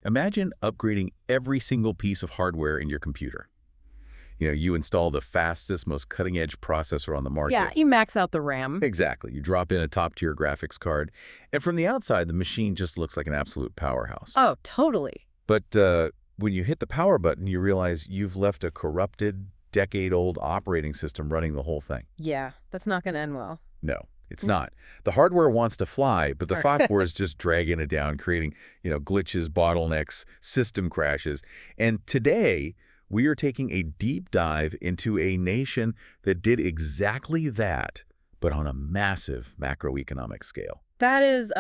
Imagine upgrading every single piece of hardware in your computer. You install the fastest, most cutting-edge processor on the Yeah, market. you max out the RAM. Exactly. You drop in a top-tier graphics card, and from the outside, the machine just looks like an absolute powerhouse. Oh, totally. But when you hit the power button, you realize you've left a corrupted, decade-old operating system running the whole thing. Yeah, that's not going to end well. No, it's not. The hardware wants to fly, but the All software is just dragging it down, creating, glitches, bottlenecks, system crashes. And today, we are taking a deep dive into a nation that did exactly that, but on a massive macroeconomic scale. That is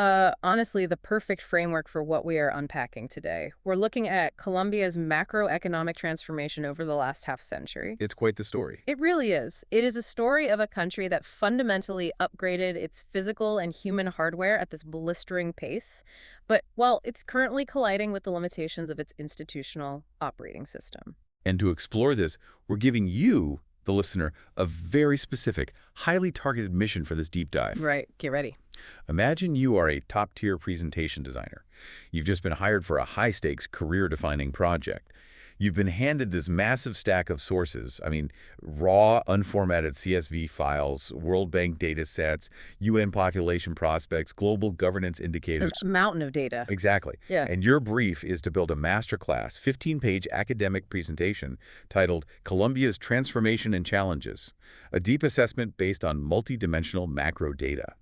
honestly the perfect framework for what we are unpacking today. We're looking at Colombia's macroeconomic transformation over the last half-century. It's quite the story. It really is. It is a story of a country that fundamentally upgraded its physical and human hardware at this blistering pace. But, well, it's currently colliding with the limitations of its institutional operating system. And to explore this, we're giving you, the listener, a very specific, highly targeted mission for this deep dive. Right. Get ready. Imagine you are a top-tier presentation designer. You've just been hired for a high-stakes, career-defining project. You've been handed this massive stack of sources. Raw, unformatted CSV files, World Bank data sets, UN population prospects, global governance indicators. It's a mountain of data. Exactly. Yeah. And your brief is to build a masterclass, 15-page academic presentation titled Colombia's Transformation and Challenges, a deep assessment based on multidimensional macro data.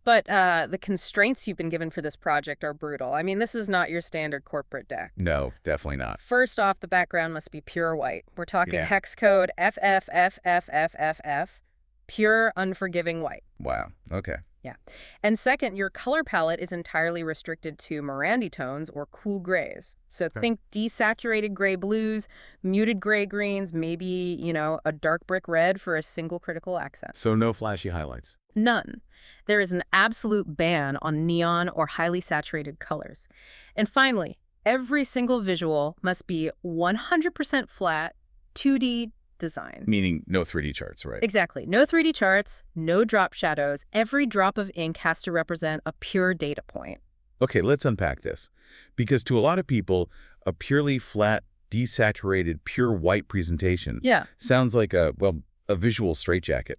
But the constraints you've been given for this project are brutal. This is not your standard corporate deck. No, definitely not. First off, the background must be pure white. We're talking Yeah. hex code FFFFFFF, pure unforgiving white. Wow. Okay. Yeah. And second, your color palette is entirely restricted to Morandi tones or cool grays. So think desaturated gray blues, muted gray greens, maybe, a dark brick red for a single critical accent. So no flashy highlights. None. There is an absolute ban on neon or highly saturated colors. And finally, every single visual must be 100% flat, 2D design. Meaning no 3D charts, right? Exactly. No 3D charts, no drop shadows. Every drop of ink has to represent a pure data point. Okay, let's unpack this. Because to a lot of people, a purely flat, desaturated, pure white presentation sounds like a visual straitjacket.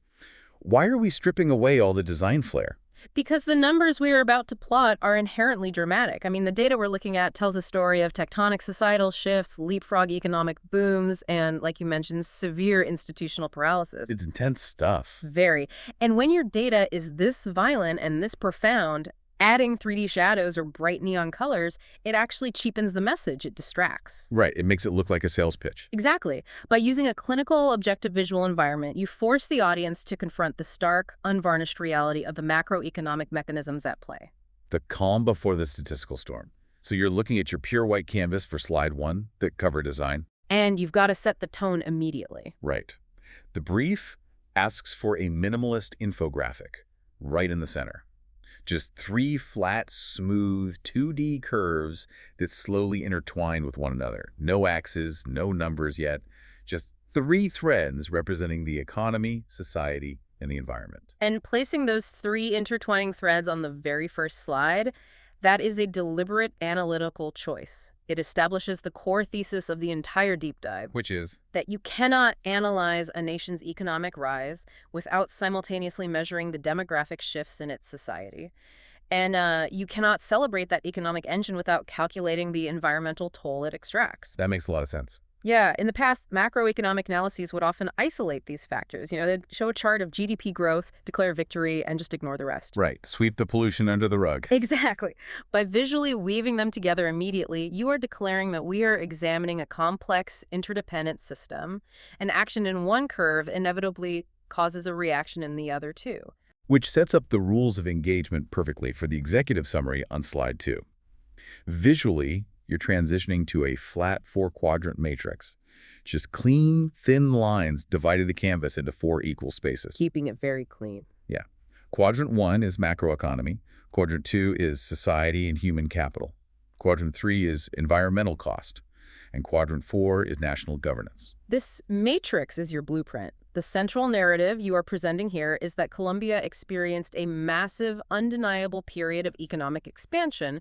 Why are we stripping away all the design flair? Because the numbers we are about to plot are inherently dramatic. The data we're looking at tells a story of tectonic societal shifts, leapfrog economic booms, and, like you mentioned, severe institutional paralysis. It's intense stuff. Very. And when your data is this violent and this profound, adding 3D shadows or bright neon colors, it actually cheapens the message. It distracts. Right. It makes it look like a sales pitch. Exactly. By using a clinical, objective visual environment, you force the audience to confront the stark, unvarnished reality of the macroeconomic mechanisms at play. The calm before the statistical storm. So you're looking at your pure white canvas for slide 1, the cover design. And you've got to set the tone immediately. Right. The brief asks for a minimalist infographic right in the center. Just 3 flat, smooth, 2D curves that slowly intertwine with one another. No axes, no numbers yet. Just 3 threads representing the economy, society, and the environment. And placing those 3 intertwining threads on the very first slide, that is a deliberate analytical choice. It establishes the core thesis of the entire deep dive. Which is? That you cannot analyze a nation's economic rise without simultaneously measuring the demographic shifts in its society. And you cannot celebrate that economic engine without calculating the environmental toll it extracts. That makes a lot of sense. Yeah, in the past, macroeconomic analyses would often isolate these factors. They'd show a chart of GDP growth, declare victory, and just ignore the rest. Right. Sweep the pollution under the rug. Exactly. By visually weaving them together immediately, you are declaring that we are examining a complex, interdependent system. An action in one curve inevitably causes a reaction in the other too. Which sets up the rules of engagement perfectly for the executive summary on slide 2. Visually, you're transitioning to a flat 4-quadrant matrix. Just clean, thin lines dividing the canvas into 4 equal spaces. Keeping it very clean. Yeah. Quadrant 1 is macroeconomy. Quadrant 2 is society and human capital. Quadrant 3 is environmental cost. And Quadrant 4 is national governance. This matrix is your blueprint. The central narrative you are presenting here is that Colombia experienced a massive, undeniable period of economic expansion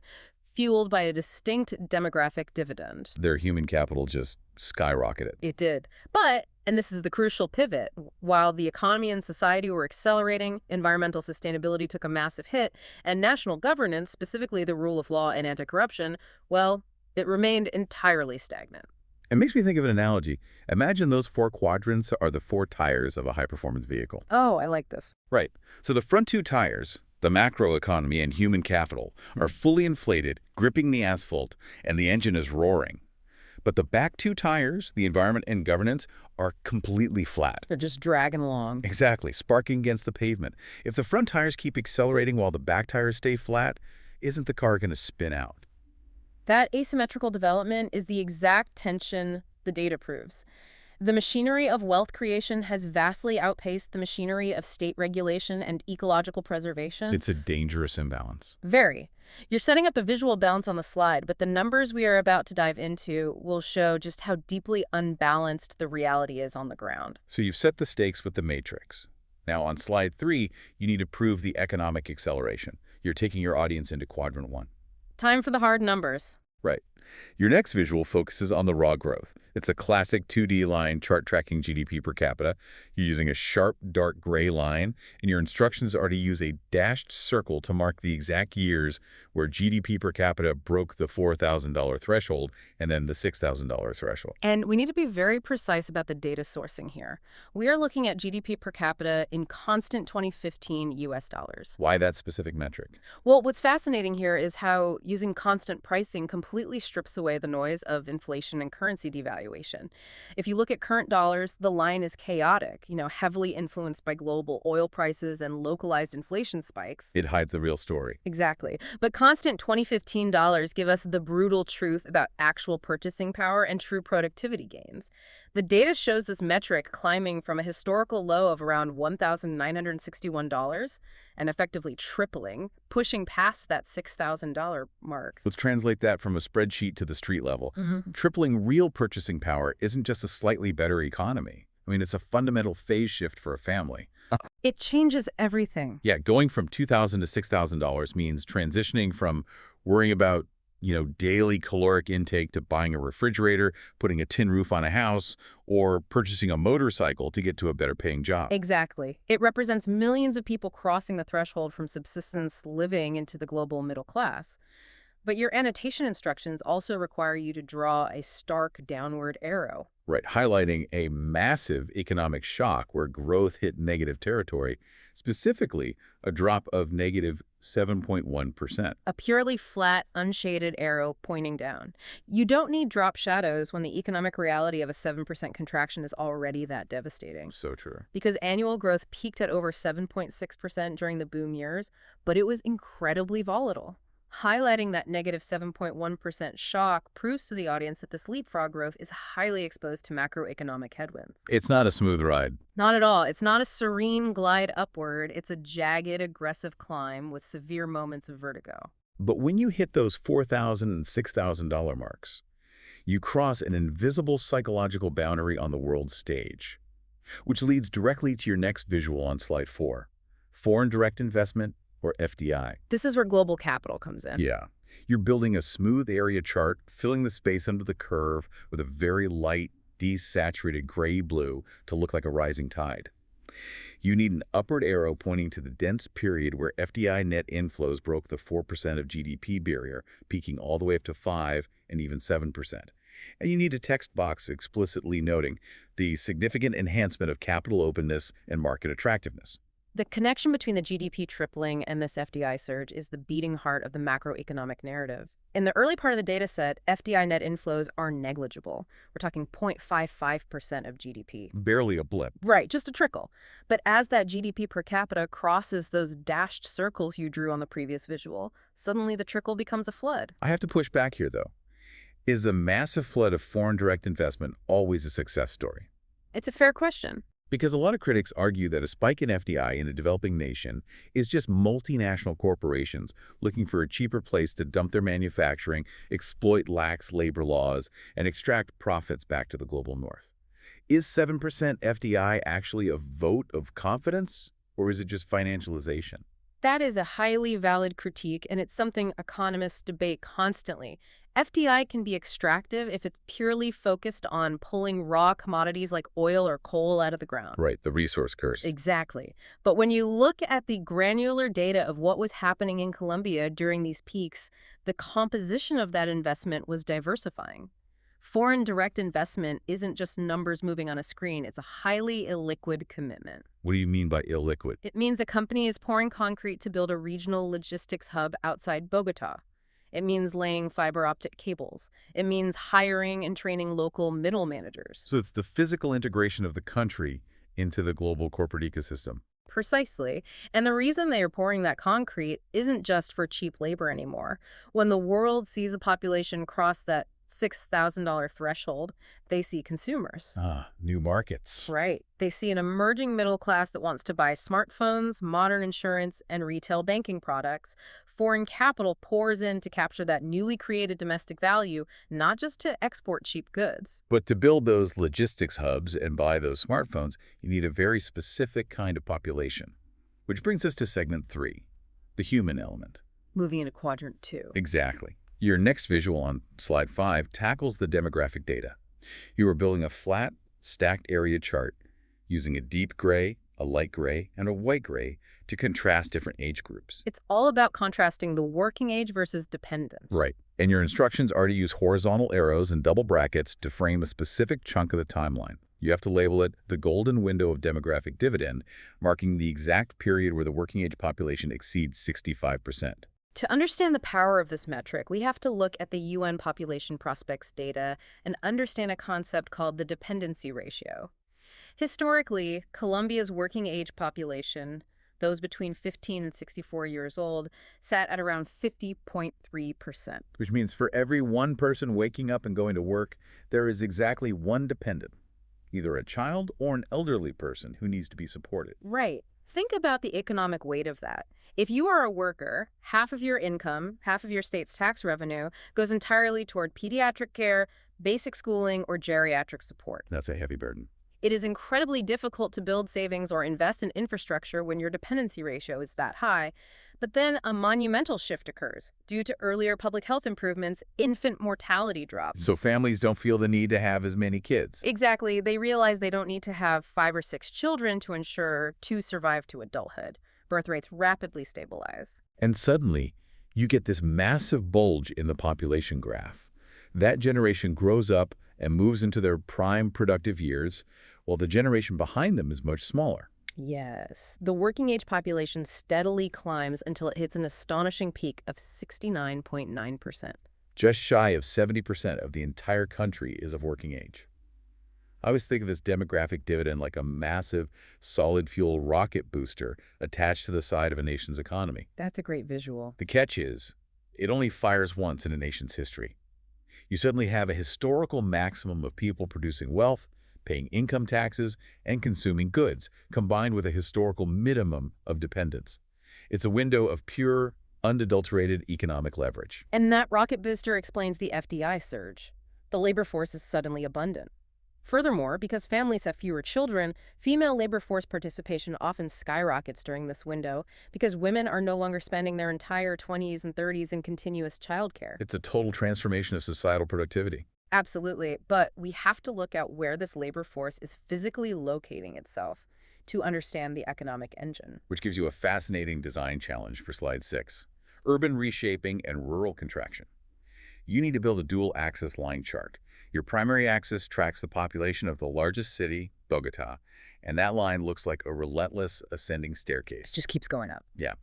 fueled by a distinct demographic dividend. Their human capital just skyrocketed. It did. But, and this is the crucial pivot, while the economy and society were accelerating, environmental sustainability took a massive hit, and national governance, specifically the rule of law and anti-corruption, well, it remained entirely stagnant. It makes me think of an analogy. Imagine those four quadrants are the four tires of a high-performance vehicle. Oh, I like this. Right. So the front two tires, the macroeconomy and human capital, are fully inflated, gripping the asphalt, and the engine is roaring. But the back two tires, the environment and governance, are completely flat. They're just dragging along. Exactly, sparking against the pavement. If the front tires keep accelerating while the back tires stay flat, isn't the car going to spin out? That asymmetrical development is the exact tension the data proves. The machinery of wealth creation has vastly outpaced the machinery of state regulation and ecological preservation. It's a dangerous imbalance. Very. You're setting up a visual balance on the slide, but the numbers we are about to dive into will show just how deeply unbalanced the reality is on the ground. So you've set the stakes with the matrix. Now on slide 3, you need to prove the economic acceleration. You're taking your audience into quadrant 1. Time for the hard numbers. Right. Your next visual focuses on the raw growth. It's a classic 2D line chart tracking GDP per capita. You're using a sharp, dark gray line, and your instructions are to use a dashed circle to mark the exact years where GDP per capita broke the $4,000 threshold and then the $6,000 threshold. And we need to be very precise about the data sourcing here. We are looking at GDP per capita in constant 2015 US dollars. Why that specific metric? Well, what's fascinating here is how using constant pricing completely strips away the noise of inflation and currency devaluation. If you look at current dollars, the line is chaotic, heavily influenced by global oil prices and localized inflation spikes. It hides the real story. Exactly. But constant 2015 dollars give us the brutal truth about actual purchasing power and true productivity gains. The data shows this metric climbing from a historical low of around $1,961 and effectively tripling, pushing past that $6,000 mark. Let's translate that from a spreadsheet to the street level. Tripling real purchasing power isn't just a slightly better economy. I mean, it's a fundamental phase shift for a family. It changes everything. Yeah, going from $2,000 to $6,000 means transitioning from worrying about, daily caloric intake to buying a refrigerator, putting a tin roof on a house, or purchasing a motorcycle to get to a better paying job. Exactly. It represents millions of people crossing the threshold from subsistence living into the global middle class. But your annotation instructions also require you to draw a stark downward arrow. Right, highlighting a massive economic shock where growth hit negative territory, specifically a drop of negative 7.1%. A purely flat, unshaded arrow pointing down. You don't need drop shadows when the economic reality of a 7% contraction is already that devastating. So true. Because annual growth peaked at over 7.6% during the boom years, but it was incredibly volatile. Highlighting that negative 7.1% shock proves to the audience that this leapfrog growth is highly exposed to macroeconomic headwinds. It's not a smooth ride. Not at all. It's not a serene glide upward. It's a jagged, aggressive climb with severe moments of vertigo. But when you hit those $4,000 and $6,000 marks, you cross an invisible psychological boundary on the world stage, which leads directly to your next visual on slide 4, foreign direct investment, or FDI. This is where global capital comes in. Yeah. You're building a smooth area chart, filling the space under the curve with a very light, desaturated gray-blue to look like a rising tide. You need an upward arrow pointing to the dense period where FDI net inflows broke the 4% of GDP barrier, peaking all the way up to 5 and even 7%. And you need a text box explicitly noting the significant enhancement of capital openness and market attractiveness. The connection between the GDP tripling and this FDI surge is the beating heart of the macroeconomic narrative. In the early part of the data set, FDI net inflows are negligible. We're talking 0.55% of GDP. Barely a blip. Right, just a trickle. But as that GDP per capita crosses those dashed circles you drew on the previous visual, suddenly the trickle becomes a flood. I have to push back here, though. Is a massive flood of foreign direct investment always a success story? It's a fair question. Because a lot of critics argue that a spike in FDI in a developing nation is just multinational corporations looking for a cheaper place to dump their manufacturing, exploit lax labor laws, and extract profits back to the global north. Is 7% FDI actually a vote of confidence, or is it just financialization? That is a highly valid critique, and it's something economists debate constantly. FDI can be extractive if it's purely focused on pulling raw commodities like oil or coal out of the ground. Right, the resource curse. Exactly. But when you look at the granular data of what was happening in Colombia during these peaks, the composition of that investment was diversifying. Foreign direct investment isn't just numbers moving on a screen, it's a highly illiquid commitment. What do you mean by illiquid? It means a company is pouring concrete to build a regional logistics hub outside Bogota. It means laying fiber optic cables. It means hiring and training local middle managers. So it's the physical integration of the country into the global corporate ecosystem. Precisely. And the reason they are pouring that concrete isn't just for cheap labor anymore. When the world sees a population cross that $6,000 threshold, they see consumers. Ah, new markets. Right. They see an emerging middle class that wants to buy smartphones, modern insurance, and retail banking products. Foreign capital pours in to capture that newly created domestic value, not just to export cheap goods. But to build those logistics hubs and buy those smartphones, you need a very specific kind of population. Which brings us to segment 3, the human element. Moving into quadrant 2. Exactly. Your next visual on slide 5 tackles the demographic data. You are building a flat, stacked area chart using a deep gray, a light gray, and a white gray to contrast different age groups. It's all about contrasting the working age versus dependence. Right. And your instructions are to use horizontal arrows and double brackets to frame a specific chunk of the timeline. You have to label it the golden window of demographic dividend, marking the exact period where the working age population exceeds 65%. To understand the power of this metric, we have to look at the UN population prospects data and understand a concept called the dependency ratio. Historically, Colombia's working age population, those between 15 and 64 years old, sat at around 50.3%. Which means for every one person waking up and going to work, there is exactly one dependent, either a child or an elderly person who needs to be supported. Right. Think about the economic weight of that. If you are a worker, half of your income, half of your state's tax revenue, goes entirely toward pediatric care, basic schooling, or geriatric support. That's a heavy burden. It is incredibly difficult to build savings or invest in infrastructure when your dependency ratio is that high. But then a monumental shift occurs. Due to earlier public health improvements, infant mortality drops. So families don't feel the need to have as many kids. Exactly. They realize they don't need to have 5 or 6 children to ensure 2 survive to adulthood. Birth rates rapidly stabilize. And suddenly, you get this massive bulge in the population graph. That generation grows up and moves into their prime productive years, while the generation behind them is much smaller. Yes. The working age population steadily climbs until it hits an astonishing peak of 69.9%. Just shy of 70% of the entire country is of working age. I always think of this demographic dividend like a massive, solid-fuel rocket booster attached to the side of a nation's economy. That's a great visual. The catch is, it only fires once in a nation's history. You suddenly have a historical maximum of people producing wealth, paying income taxes, and consuming goods, combined with a historical minimum of dependence. It's a window of pure, unadulterated economic leverage. And that rocket booster explains the FDI surge. The labor force is suddenly abundant. Furthermore, because families have fewer children, female labor force participation often skyrockets during this window because women are no longer spending their entire 20s and 30s in continuous childcare. It's a total transformation of societal productivity. Absolutely, but we have to look at where this labor force is physically locating itself to understand the economic engine. Which gives you a fascinating design challenge for slide 6. Urban reshaping and rural contraction. You need to build a dual-axis line chart. Your primary axis tracks the population of the largest city, Bogota, and that line looks like a relentless ascending staircase. It just keeps going up. Yeah.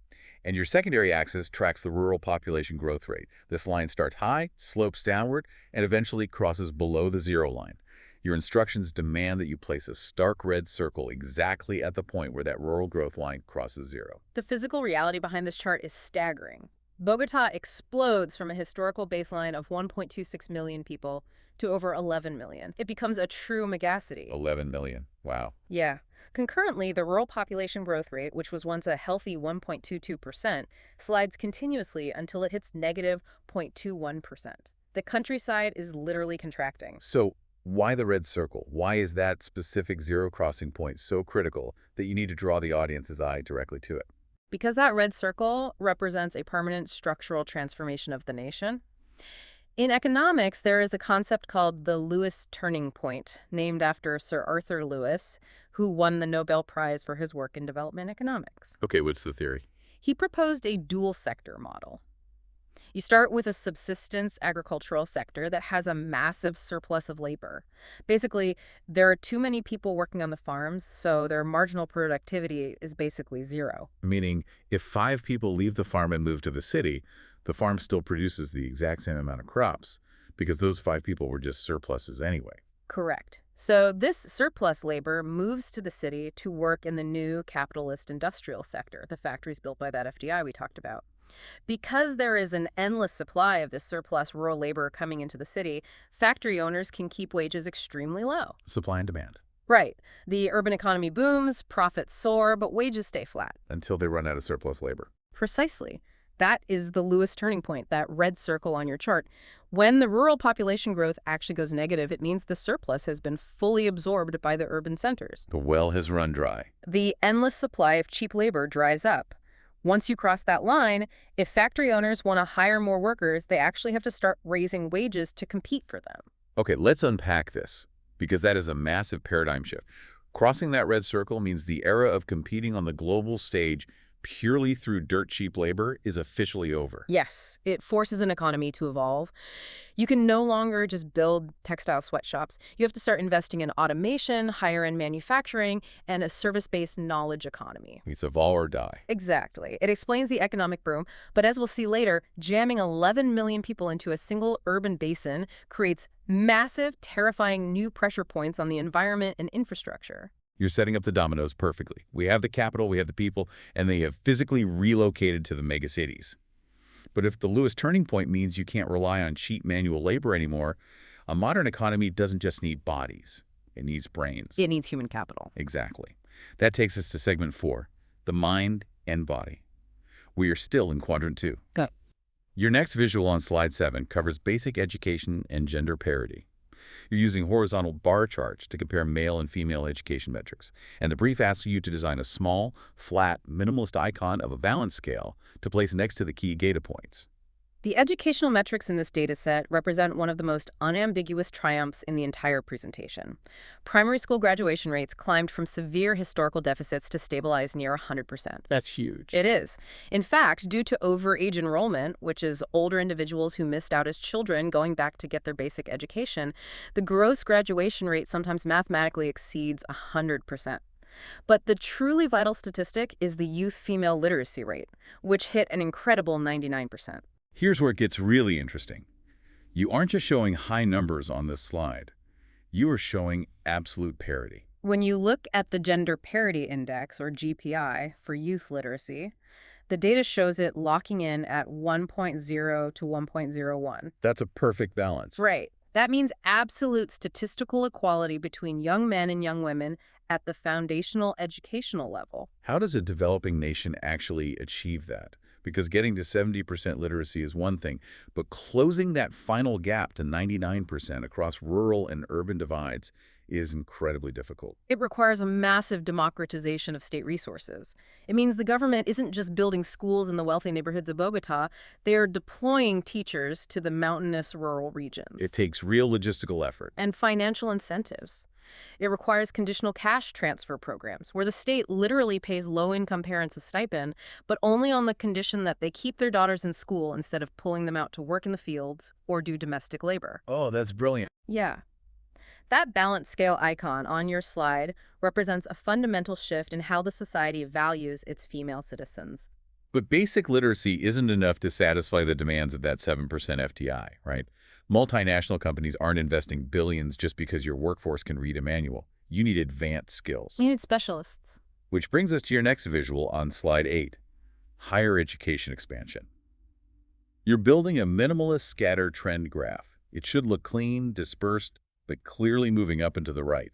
And your secondary axis tracks the rural population growth rate. This line starts high, slopes downward, and eventually crosses below the zero line. Your instructions demand that you place a stark red circle exactly at the point where that rural growth line crosses zero. The physical reality behind this chart is staggering. Bogota explodes from a historical baseline of 1.26 million people to over 11 million. It becomes a true megacity. 11 million. Wow. Yeah. Concurrently, the rural population growth rate, which was once a healthy 1.22%, slides continuously until it hits negative 0.21%. The countryside is literally contracting. So why the red circle? Why is that specific zero crossing point so critical that you need to draw the audience's eye directly to it? because that red circle represents a permanent structural transformation of the nation. In economics, there is a concept called the Lewis turning point, named after Sir Arthur Lewis, who won the Nobel Prize for his work in development economics. Okay, what's the theory? He proposed a dual sector model. You start with a subsistence agricultural sector that has a massive surplus of labor. Basically, there are too many people working on the farms, so their marginal productivity is basically zero. Meaning, if 5 people leave the farm and move to the city, the farm still produces the exact same amount of crops because those 5 people were just surpluses anyway. Correct. So this surplus labor moves to the city to work in the new capitalist industrial sector, the factories built by that FDI we talked about. Because there is an endless supply of this surplus rural labor coming into the city, factory owners can keep wages extremely low. Supply and demand. Right. The urban economy booms, profits soar, but wages stay flat. Until they run out of surplus labor. Precisely. That is the Lewis turning point, that red circle on your chart. When the rural population growth actually goes negative, it means the surplus has been fully absorbed by the urban centers. The well has run dry. The endless supply of cheap labor dries up. Once you cross that line, if factory owners want to hire more workers, they actually have to start raising wages to compete for them. Okay, let's unpack this, because that is a massive paradigm shift. Crossing that red circle means the era of competing on the global stage purely through dirt-cheap labor is officially over. Yes, it forces an economy to evolve. You can no longer just build textile sweatshops. You have to start investing in automation, higher-end manufacturing, and a service-based knowledge economy. It's evolve or die. Exactly. It explains the economic boom, but as we'll see later, jamming 11 million people into a single urban basin creates massive, terrifying new pressure points on the environment and infrastructure. You're setting up the dominoes perfectly. We have the capital, we have the people, and they have physically relocated to the megacities. But if the Lewis turning point means you can't rely on cheap manual labor anymore, a modern economy doesn't just need bodies. It needs brains. It needs human capital. Exactly. That takes us to segment 4, the mind and body. We are still in quadrant 2. Go. Your next visual on slide 7 covers basic education and gender parity. You're using horizontal bar charts to compare male and female education metrics, and the brief asks you to design a small, flat, minimalist icon of a balance scale to place next to the key data points. The educational metrics in this dataset represent one of the most unambiguous triumphs in the entire presentation. Primary school graduation rates climbed from severe historical deficits to stabilize near 100%. That's huge. It is. In fact, due to overage enrollment, which is older individuals who missed out as children going back to get their basic education, the gross graduation rate sometimes mathematically exceeds 100%. But the truly vital statistic is the youth female literacy rate, which hit an incredible 99%. Here's where it gets really interesting. You aren't just showing high numbers on this slide. You are showing absolute parity. When you look at the Gender Parity Index, or GPI, for youth literacy, the data shows it locking in at 1.0 to 1.01. That's a perfect balance. Right. That means absolute statistical equality between young men and young women at the foundational educational level. How does a developing nation actually achieve that? Because getting to 70% literacy is one thing, but closing that final gap to 99% across rural and urban divides is incredibly difficult. It requires a massive democratization of state resources. It means the government isn't just building schools in the wealthy neighborhoods of Bogota, they are deploying teachers to the mountainous rural regions. It takes real logistical effort. And financial incentives. It requires conditional cash transfer programs, where the state literally pays low-income parents a stipend, but only on the condition that they keep their daughters in school instead of pulling them out to work in the fields or do domestic labor. Oh, that's brilliant. Yeah. That balance scale icon on your slide represents a fundamental shift in how the society values its female citizens. But basic literacy isn't enough to satisfy the demands of that 7% FTI, right? Multinational companies aren't investing billions just because your workforce can read a manual. You need advanced skills. You need specialists. Which brings us to your next visual on slide 8, higher education expansion. You're building a minimalist scatter trend graph. It should look clean, dispersed, but clearly moving up and to the right.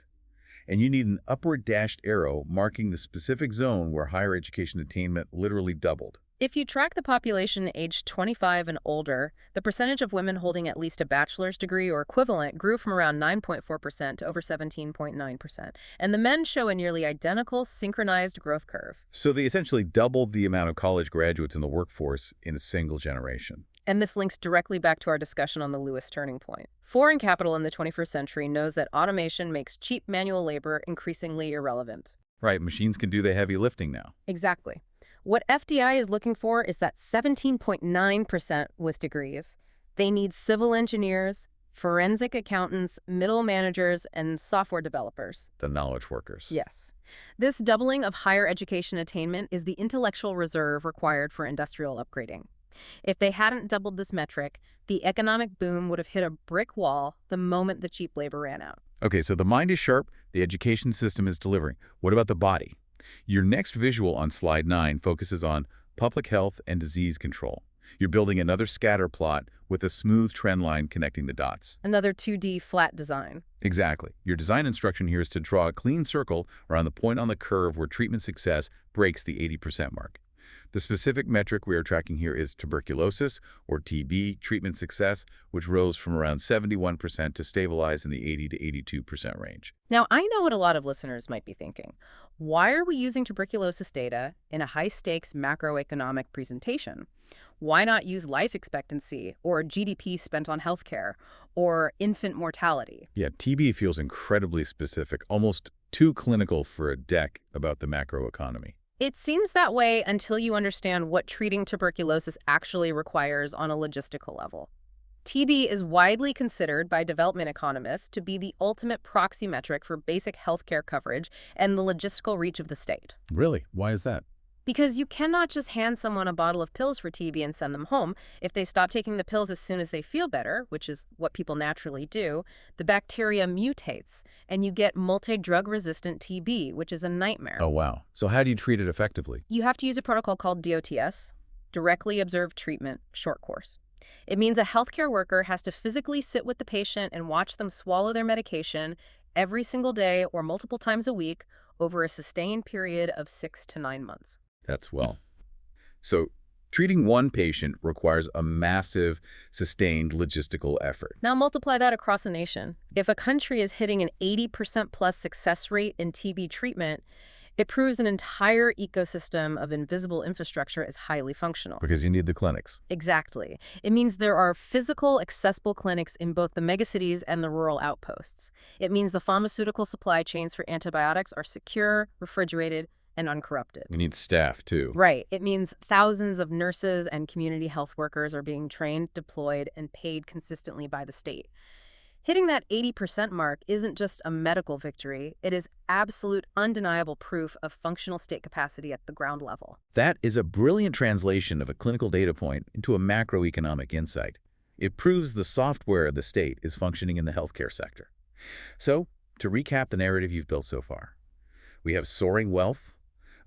And you need an upward dashed arrow marking the specific zone where higher education attainment literally doubled. If you track the population aged 25 and older, the percentage of women holding at least a bachelor's degree or equivalent grew from around 9.4% to over 17.9%, and the men show a nearly identical synchronized growth curve. So they essentially doubled the amount of college graduates in the workforce in a single generation. And this links directly back to our discussion on the Lewis turning point. Foreign capital in the 21st century knows that automation makes cheap manual labor increasingly irrelevant. Right, machines can do the heavy lifting now. Exactly. What FDI is looking for is that 17.9% with degrees. They need civil engineers, forensic accountants, middle managers, and software developers. The knowledge workers. Yes. This doubling of higher education attainment is the intellectual reserve required for industrial upgrading. If they hadn't doubled this metric, the economic boom would have hit a brick wall the moment the cheap labor ran out. Okay, so the mind is sharp, the education system is delivering. What about the body? Your next visual on slide 9 focuses on public health and disease control. You're building another scatter plot with a smooth trend line connecting the dots. Another 2D flat design. Exactly. Your design instruction here is to draw a clean circle around the point on the curve where treatment success breaks the 80% mark. The specific metric we are tracking here is tuberculosis, or TB, treatment success, which rose from around 71% to stabilize in the 80 to 82% range. Now, I know what a lot of listeners might be thinking. Why are we using tuberculosis data in a high-stakes macroeconomic presentation? Why not use life expectancy or GDP spent on healthcare or infant mortality? Yeah, TB feels incredibly specific, almost too clinical for a deck about the macroeconomy. It seems that way until you understand what treating tuberculosis actually requires on a logistical level. TB is widely considered by development economists to be the ultimate proxy metric for basic healthcare coverage and the logistical reach of the state. Really? Why is that? Because you cannot just hand someone a bottle of pills for TB and send them home. If they stop taking the pills as soon as they feel better, which is what people naturally do, the bacteria mutates, and you get multi-drug-resistant TB, which is a nightmare. Oh, wow. So how do you treat it effectively? You have to use a protocol called DOTS, Directly Observed Treatment, short course. It means a healthcare worker has to physically sit with the patient and watch them swallow their medication every single day or multiple times a week over a sustained period of 6 to 9 months. That's well. So treating one patient requires a massive, sustained logistical effort. Now multiply that across a nation. If a country is hitting an 80% plus success rate in TB treatment, it proves an entire ecosystem of invisible infrastructure is highly functional. Because you need the clinics. Exactly. It means there are physical, accessible clinics in both the megacities and the rural outposts. It means the pharmaceutical supply chains for antibiotics are secure, refrigerated, and uncorrupted. You need staff, too. Right. It means thousands of nurses and community health workers are being trained, deployed, and paid consistently by the state. Hitting that 80% mark isn't just a medical victory. It is absolute, undeniable proof of functional state capacity at the ground level. That is a brilliant translation of a clinical data point into a macroeconomic insight. It proves the software of the state is functioning in the healthcare sector. So, to recap the narrative you've built so far, we have soaring wealth,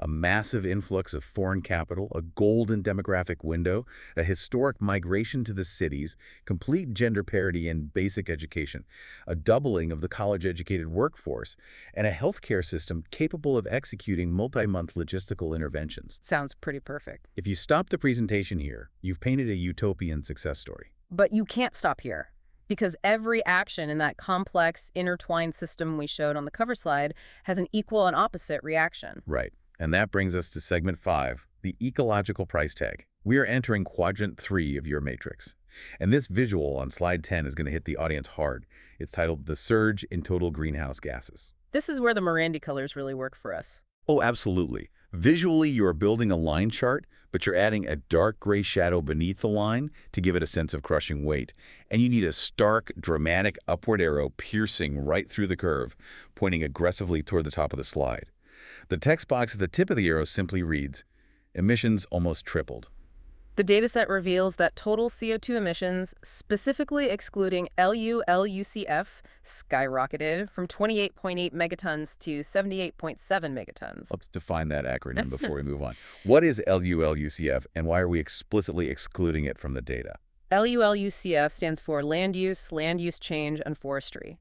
a massive influx of foreign capital, a golden demographic window, a historic migration to the cities, complete gender parity in basic education, a doubling of the college-educated workforce, and a healthcare system capable of executing multi-month logistical interventions. Sounds pretty perfect. If you stop the presentation here, you've painted a utopian success story. But you can't stop here, because every action in that complex, intertwined system we showed on the cover slide has an equal and opposite reaction. Right. And that brings us to segment 5, the ecological price tag. We are entering quadrant 3 of your matrix. And this visual on slide 10 is going to hit the audience hard. It's titled The Surge in Total Greenhouse Gases. This is where the Morandi colors really work for us. Oh, absolutely. Visually, you are building a line chart, but you're adding a dark gray shadow beneath the line to give it a sense of crushing weight. And you need a stark, dramatic upward arrow piercing right through the curve, pointing aggressively toward the top of the slide. The text box at the tip of the arrow simply reads, emissions almost tripled. The dataset reveals that total CO2 emissions, specifically excluding LULUCF, skyrocketed from 28.8 megatons to 78.7 megatons. Let's define that acronym before we move on. What is LULUCF, and why are we explicitly excluding it from the data? LULUCF stands for Land Use Change, and Forestry.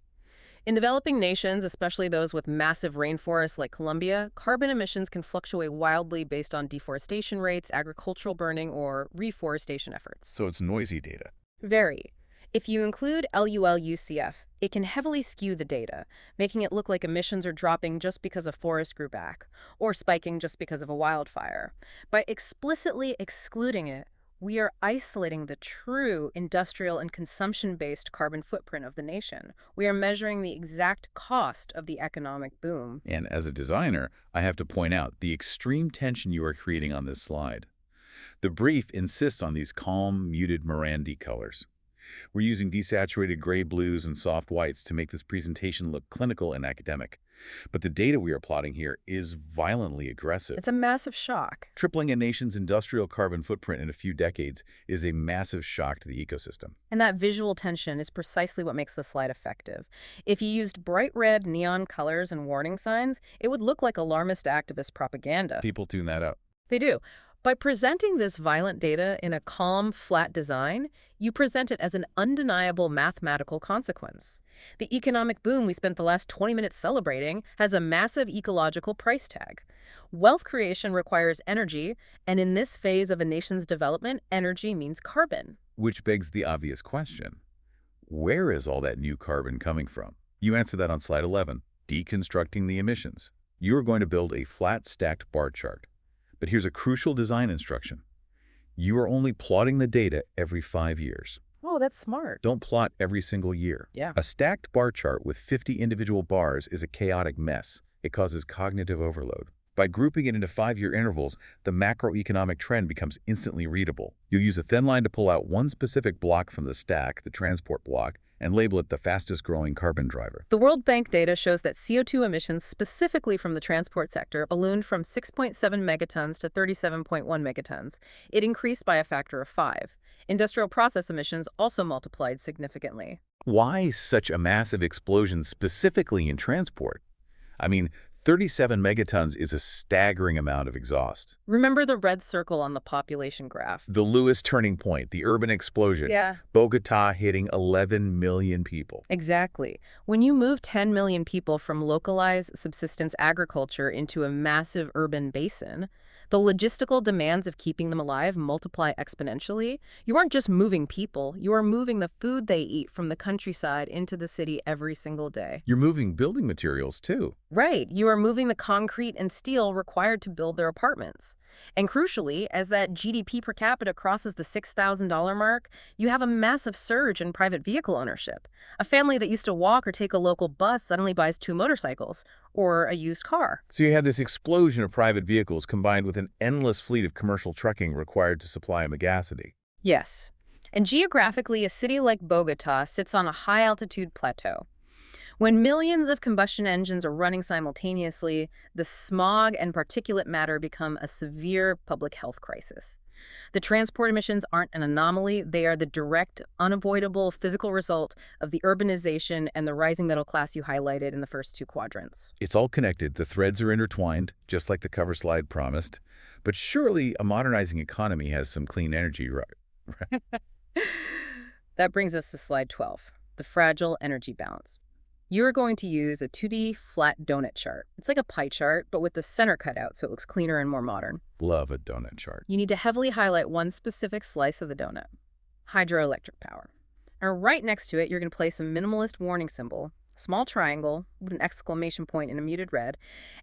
In developing nations, especially those with massive rainforests like Colombia, carbon emissions can fluctuate wildly based on deforestation rates, agricultural burning, or reforestation efforts. So it's noisy data. Very. If you include LULUCF, it can heavily skew the data, making it look like emissions are dropping just because a forest grew back, or spiking just because of a wildfire. By explicitly excluding it, we are isolating the true industrial and consumption-based carbon footprint of the nation. We are measuring the exact cost of the economic boom. And as a designer, I have to point out the extreme tension you are creating on this slide. The brief insists on these calm, muted Morandi colors. We're using desaturated gray blues and soft whites to make this presentation look clinical and academic. But the data we are plotting here is violently aggressive. It's a massive shock. Tripling a nation's industrial carbon footprint in a few decades is a massive shock to the ecosystem. And that visual tension is precisely what makes the slide effective. If you used bright red neon colors and warning signs, it would look like alarmist activist propaganda. People tune that out. They do. By presenting this violent data in a calm, flat design, you present it as an undeniable mathematical consequence. The economic boom we spent the last 20 minutes celebrating has a massive ecological price tag. Wealth creation requires energy, and in this phase of a nation's development, energy means carbon. Which begs the obvious question. Where is all that new carbon coming from? You answer that on slide 11, deconstructing the emissions. You are going to build a flat stacked bar chart. But here's a crucial design instruction. You are only plotting the data every 5 years. Oh, that's smart. Don't plot every single year. Yeah. A stacked bar chart with 50 individual bars is a chaotic mess. It causes cognitive overload. By grouping it into 5-year intervals, the macroeconomic trend becomes instantly readable. You'll use a thin line to pull out one specific block from the stack, the transport block, and label it the fastest growing carbon driver. The World Bank data shows that CO2 emissions specifically from the transport sector ballooned from 6.7 megatons to 37.1 megatons. It increased by a factor of 5. Industrial process emissions also multiplied significantly. Why such a massive explosion specifically in transport? I mean, 37 megatons is a staggering amount of exhaust. Remember the red circle on the population graph? The Lewis turning point, the urban explosion. Yeah. Bogota hitting 11 million people. Exactly. When you move 10 million people from localized subsistence agriculture into a massive urban basin, the logistical demands of keeping them alive multiply exponentially. You aren't just moving people, you are moving the food they eat from the countryside into the city every single day. You're moving building materials, too. Right. You are moving the concrete and steel required to build their apartments. And crucially, as that GDP per capita crosses the $6,000 mark, you have a massive surge in private vehicle ownership. A family that used to walk or take a local bus suddenly buys 2 motorcycles or a used car. So you have this explosion of private vehicles combined with an endless fleet of commercial trucking required to supply a megacity. Yes. And geographically, a city like Bogota sits on a high-altitude plateau. When millions of combustion engines are running simultaneously, the smog and particulate matter become a severe public health crisis. The transport emissions aren't an anomaly. They are the direct, unavoidable physical result of the urbanization and the rising middle class you highlighted in the first 2 quadrants. It's all connected. The threads are intertwined, just like the cover slide promised. But surely a modernizing economy has some clean energy, right? That brings us to slide 12, the fragile energy balance. You are going to use a 2D flat donut chart. It's like a pie chart, but with the center cut out so it looks cleaner and more modern. Love a donut chart. You need to heavily highlight one specific slice of the donut, hydroelectric power. And right next to it, you're going to place a minimalist warning symbol, a small triangle with an exclamation point in a muted red,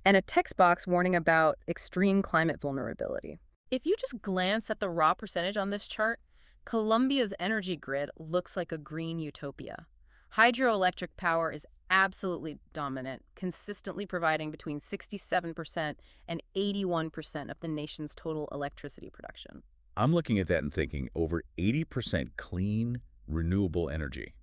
and a text box warning about extreme climate vulnerability. If you just glance at the raw percentage on this chart, Colombia's energy grid looks like a green utopia. Hydroelectric power is absolutely dominant, consistently providing between 67% and 81% of the nation's total electricity production. I'm looking at that and thinking over 80% clean, renewable energy.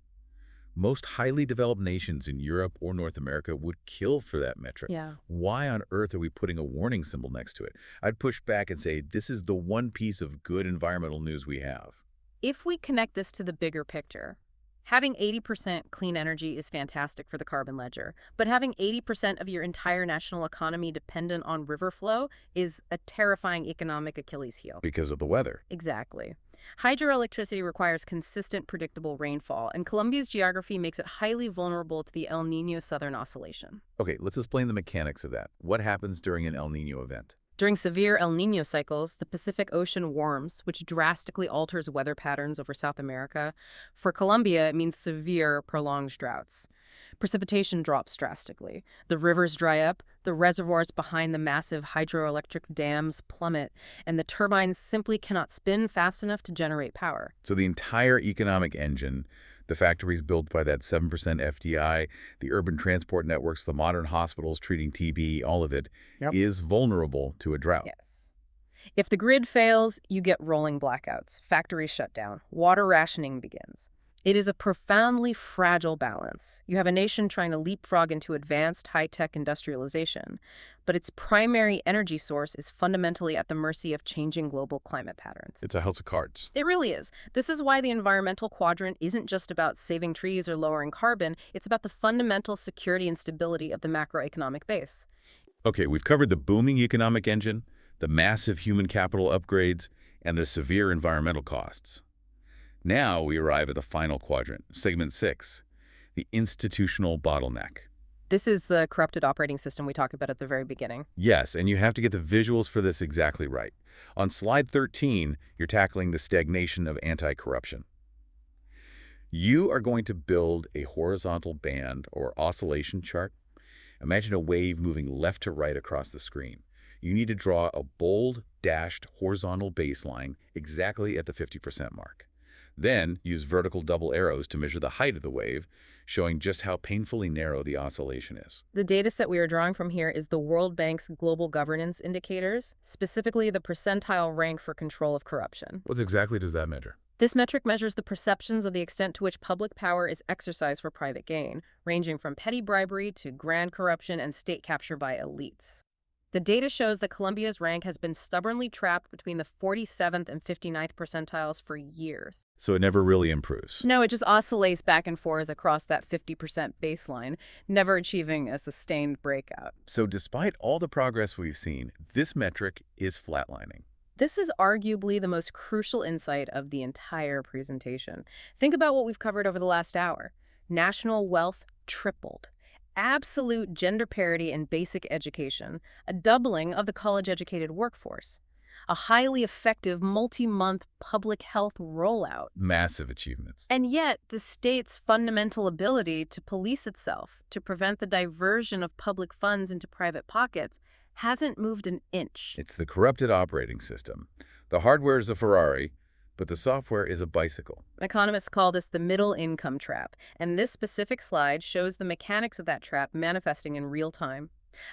Most highly developed nations in Europe or North America would kill for that metric. Yeah. Why on earth are we putting a warning symbol next to it? I'd push back and say this is the one piece of good environmental news we have. If we connect this to the bigger picture, having 80% clean energy is fantastic for the carbon ledger, but having 80% of your entire national economy dependent on river flow is a terrifying economic Achilles heel. Because of the weather. Exactly. Hydroelectricity requires consistent, predictable rainfall, and Colombia's geography makes it highly vulnerable to the El Niño Southern Oscillation. Okay, let's explain the mechanics of that. What happens during an El Nino event? During severe El Niño cycles, the Pacific Ocean warms, which drastically alters weather patterns over South America. For Colombia, it means severe, prolonged droughts. Precipitation drops drastically. The rivers dry up, the reservoirs behind the massive hydroelectric dams plummet, and the turbines simply cannot spin fast enough to generate power. So the entire economic engine, the factories built by that 7% FDI, the urban transport networks, the modern hospitals treating TB, all of it Yep. is vulnerable to a drought. Yes. If the grid fails, you get rolling blackouts, factories shut down, water rationing begins. It is a profoundly fragile balance. You have a nation trying to leapfrog into advanced high-tech industrialization, but its primary energy source is fundamentally at the mercy of changing global climate patterns. It's a house of cards. It really is. This is why the environmental quadrant isn't just about saving trees or lowering carbon, it's about the fundamental security and stability of the macroeconomic base. Okay, we've covered the booming economic engine, the massive human capital upgrades, and the severe environmental costs. Now we arrive at the final quadrant, segment 6, the institutional bottleneck. This is the corrupted operating system we talked about at the very beginning. Yes, and you have to get the visuals for this exactly right. On slide 13, you're tackling the stagnation of anti-corruption. You are going to build a horizontal band or oscillation chart. Imagine a wave moving left to right across the screen. You need to draw a bold, dashed horizontal baseline exactly at the 50% mark. Then use vertical double arrows to measure the height of the wave, showing just how painfully narrow the oscillation is. The data set we are drawing from here is the World Bank's Global Governance Indicators, specifically the percentile rank for control of corruption. What exactly does that measure? This metric measures the perceptions of the extent to which public power is exercised for private gain, ranging from petty bribery to grand corruption and state capture by elites. The data shows that Colombia's rank has been stubbornly trapped between the 47th and 59th percentiles for years. So it never really improves. No, it just oscillates back and forth across that 50% baseline, never achieving a sustained breakout. So despite all the progress we've seen, this metric is flatlining. This is arguably the most crucial insight of the entire presentation. Think about what we've covered over the last hour. National wealth tripled. Absolute gender parity in basic education, a doubling of the college-educated workforce, a highly effective multi-month public health rollout. Massive achievements. And yet, the state's fundamental ability to police itself, to prevent the diversion of public funds into private pockets, hasn't moved an inch. It's the corrupted operating system. The hardware is a Ferrari, but the software is a bicycle. Economists call this the middle income trap, and this specific slide shows the mechanics of that trap manifesting in real time.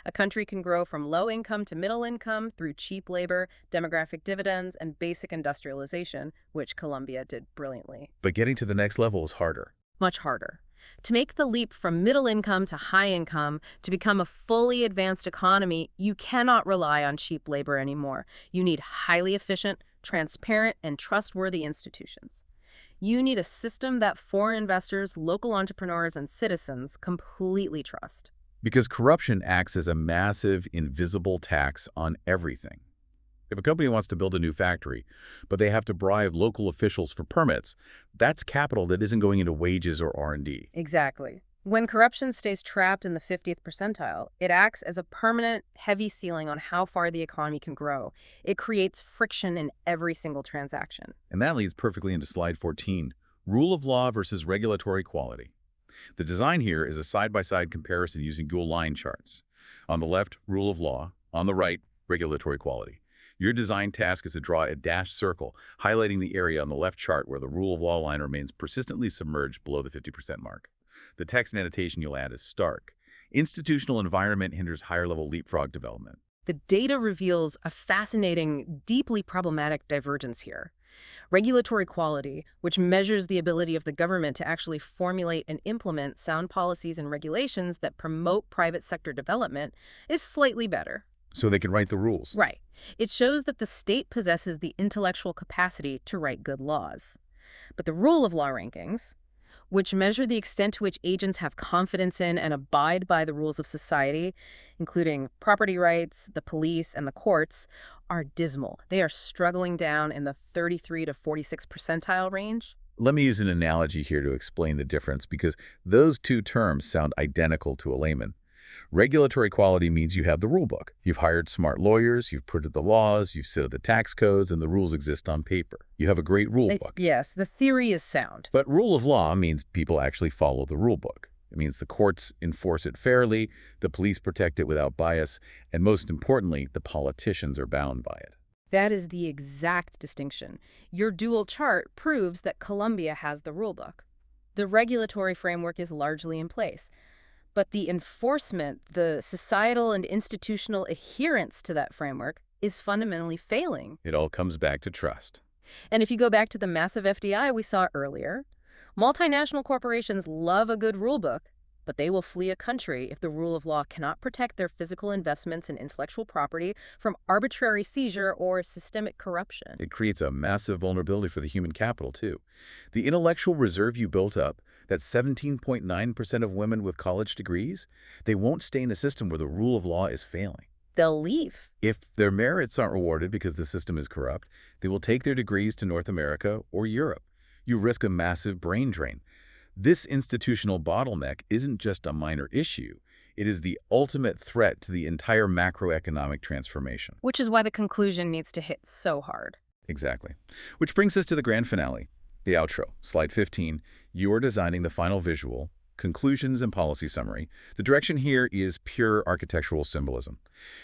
A country can grow from low income to middle income through cheap labor, demographic dividends, and basic industrialization, which Colombia did brilliantly. But getting to the next level is harder. Much harder. To make the leap from middle income to high income, to become a fully advanced economy, you cannot rely on cheap labor anymore. You need highly efficient, transparent, and trustworthy institutions. You need a system that foreign investors, local entrepreneurs, and citizens completely trust. Because corruption acts as a massive, invisible tax on everything. If a company wants to build a new factory, but they have to bribe local officials for permits, that's capital that isn't going into wages or R&D. Exactly. When corruption stays trapped in the 50th percentile, it acts as a permanent, heavy ceiling on how far the economy can grow. It creates friction in every single transaction. And that leads perfectly into slide 14, rule of law versus regulatory quality. The design here is a side-by-side comparison using Google line charts. On the left, rule of law. On the right, regulatory quality. Your design task is to draw a dashed circle, highlighting the area on the left chart where the rule of law line remains persistently submerged below the 50% mark. The text and annotation you'll add is stark. Institutional environment hinders higher-level leapfrog development. The data reveals a fascinating, deeply problematic divergence here. Regulatory quality, which measures the ability of the government to actually formulate and implement sound policies and regulations that promote private sector development, is slightly better. So they can write the rules. Right. It shows that the state possesses the intellectual capacity to write good laws. But the rule of law rankings, which measure the extent to which agents have confidence in and abide by the rules of society, including property rights, the police, and the courts, are dismal. They are struggling down in the 33 to 46 percentile range. Let me use an analogy here to explain the difference because those two terms sound identical to a layman. Regulatory quality means you have the rule book. You've hired smart lawyers, you've printed the laws, you've set up the tax codes, and the rules exist on paper. You have a great rule book. Yes, the theory is sound. But rule of law means people actually follow the rule book. It means the courts enforce it fairly, the police protect it without bias, and most importantly, the politicians are bound by it. That is the exact distinction. Your dual chart proves that Colombia has the rulebook. The regulatory framework is largely in place, but the enforcement, the societal and institutional adherence to that framework is fundamentally failing. It all comes back to trust. And if you go back to the massive FDI we saw earlier, multinational corporations love a good rulebook, but they will flee a country if the rule of law cannot protect their physical investments in intellectual property from arbitrary seizure or systemic corruption. It creates a massive vulnerability for the human capital, too. The intellectual reserve you built up, that 17.9% of women with college degrees, they won't stay in a system where the rule of law is failing. They'll leave. If their merits aren't rewarded because the system is corrupt, they will take their degrees to North America or Europe. You risk a massive brain drain. This institutional bottleneck isn't just a minor issue. It is the ultimate threat to the entire macroeconomic transformation. Which is why the conclusion needs to hit so hard. Exactly. Which brings us to the grand finale, the outro. Slide 15, you are designing the final visual, conclusions and policy summary. The direction here is pure architectural symbolism.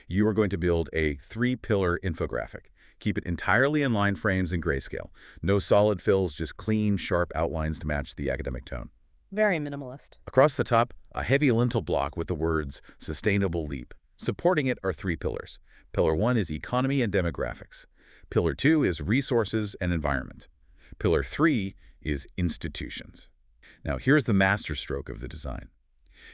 You are going to build a 3-pillar infographic. Keep it entirely in line frames and grayscale. No solid fills, just clean, sharp outlines to match the academic tone. Very minimalist. Across the top, a heavy lintel block with the words Sustainable Leap. Supporting it are 3 pillars. Pillar 1 is economy and demographics. Pillar 2 is resources and environment. Pillar 3 is institutions. Now, here's the masterstroke of the design.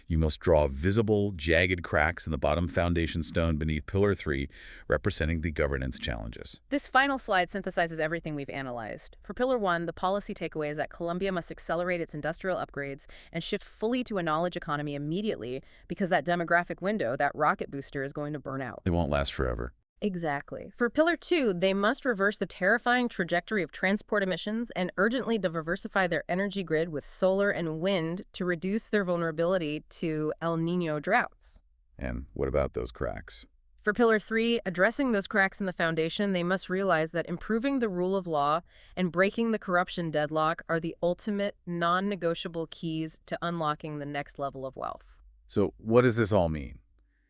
You must draw visible, jagged cracks in the bottom foundation stone beneath Pillar 3, representing the governance challenges. This final slide synthesizes everything we've analyzed. For Pillar 1, the policy takeaway is that Colombia must accelerate its industrial upgrades and shift fully to a knowledge economy immediately because that demographic window, that rocket booster, is going to burn out. They won't last forever. Exactly. For Pillar 2, they must reverse the terrifying trajectory of transport emissions and urgently diversify their energy grid with solar and wind to reduce their vulnerability to El Niño droughts. And what about those cracks? For Pillar 3, addressing those cracks in the foundation, they must realize that improving the rule of law and breaking the corruption deadlock are the ultimate non-negotiable keys to unlocking the next level of wealth. So what does this all mean?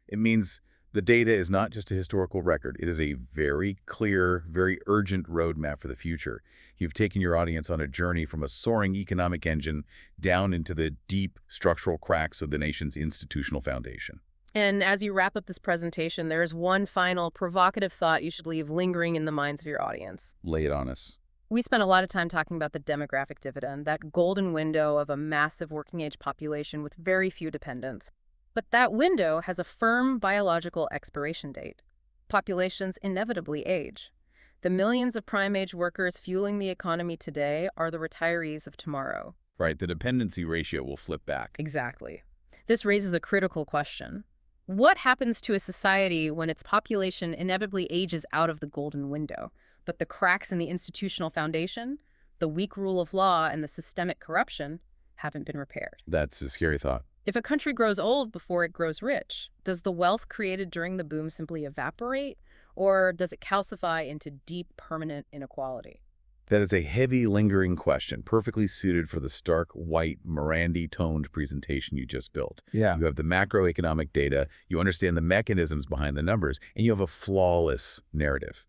It means the data is not just a historical record. It is a very clear, very urgent roadmap for the future. You've taken your audience on a journey from a soaring economic engine down into the deep structural cracks of the nation's institutional foundation. And as you wrap up this presentation, there is one final provocative thought you should leave lingering in the minds of your audience. Lay it on us. We spent a lot of time talking about the demographic dividend, that golden window of a massive working-age population with very few dependents. But that window has a firm biological expiration date. Populations inevitably age. The millions of prime-age workers fueling the economy today are the retirees of tomorrow. Right, the dependency ratio will flip back. Exactly. This raises a critical question. What happens to a society when its population inevitably ages out of the golden window, but the cracks in the institutional foundation, the weak rule of law, and the systemic corruption haven't been repaired? That's a scary thought. If a country grows old before it grows rich, does the wealth created during the boom simply evaporate, or does it calcify into deep, permanent inequality? That is a heavy, lingering question, perfectly suited for the stark, white, Morandi-toned presentation you just built. Yeah. You have the macroeconomic data, you understand the mechanisms behind the numbers, and you have a flawless narrative.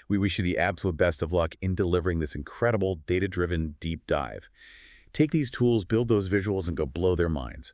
We wish you the absolute best of luck in delivering this incredible, data-driven deep dive. Take these tools, build those visuals, and go blow their minds.